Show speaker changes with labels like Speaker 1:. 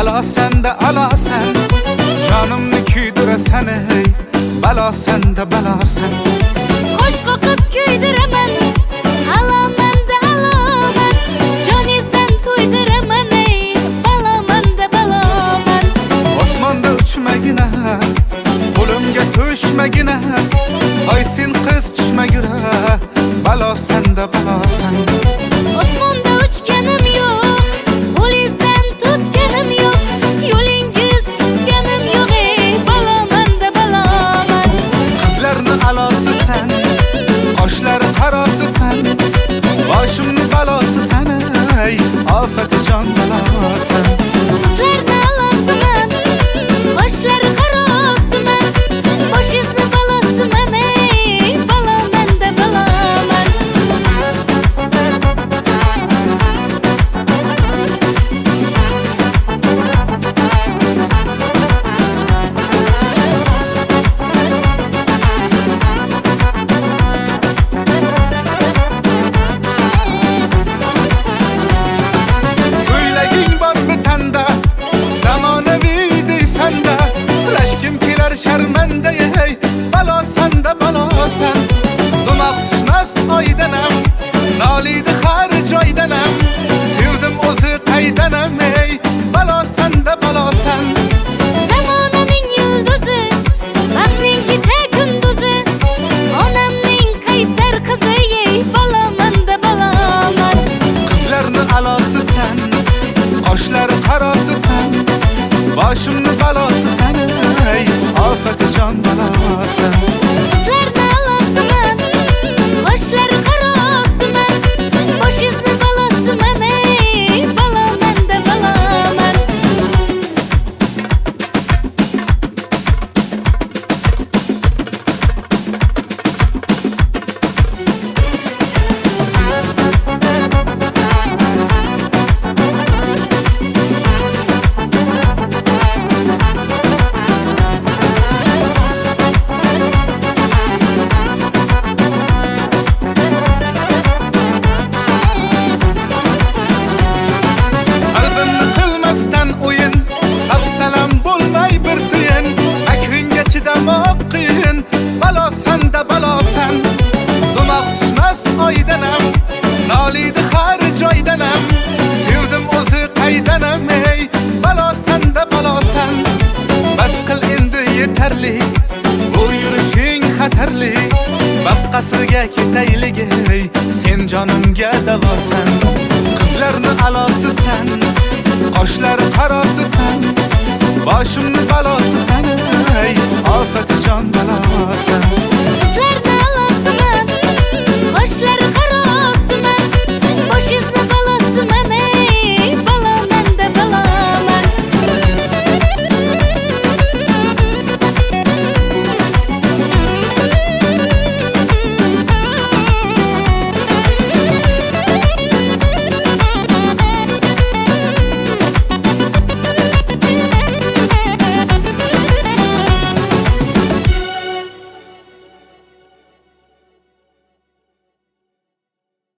Speaker 1: Balo sende alo sen, canımni kuydirasan ey. Balo sende balo sen.
Speaker 2: Qo'sh qoqib kuydiraman, alomanda aloman, joningizdan to'ydiraman ey. Balomanda baloman.
Speaker 1: Osmonda uchmagina, qo'limga tushmagina, hoy sen qiz tushmagura. Balo sende balo sen.
Speaker 2: Osmonda uchganim yo'q, qo'lingizdan tutganim yo'q, yo'lingiz kutganim yo'q ey. Balomanda baloman.
Speaker 1: Qizlarni alosi sen, qoshlari qarosi sen, boshimni balosi sen ey. Ofatijon balo sen.
Speaker 2: Qizlarni alosiman, qoshlari qarosiman, boshingizni balosiman ey. Balomanda baloman.
Speaker 1: Ko'ylaging bor bitanda, zamonaviy deysanda, rashkim kelar sharmanda ey. Balo sanda balo sen. Dumoq tushmas oydanam, noliydi har joydanam, sevdim o'zi qaydanam ey. Balo sanda balo sen.
Speaker 2: Zamonaning yulduzi, vaqtning kecha kunduzi, onamning qaysar qizi ey. Balomanda baloman.
Speaker 1: Qizlarni alosi sen, qoshlari qarosi sen, boshimni balosi sen ey. Ofatijon balo sen.
Speaker 2: Qizlarni alosiman, qoshlari qarosiman, boshingizni balosiman ey. Balomanda baloman.
Speaker 1: Qalbimni qilmasdan o'yin, afsalam bo'lmay bir tiyin, akringga chidamoq qiyin. Balo sanda balo sen. Dumoq tushmas oydanam, noliydi har joydanam, sevdim o'zi qaydanam ey. Balo sanda balo sen. Bas qil endi yetarli, bu yurishing xatarli. Baxt qasriga ketaylik ey, sen jonimga davosan. Qizlarni alosi sen, qoshlari qarosi sen, boshimni balosi sen ey. Ofatijon balo sen.
Speaker 2: Qizlarni alosiman, qoshlari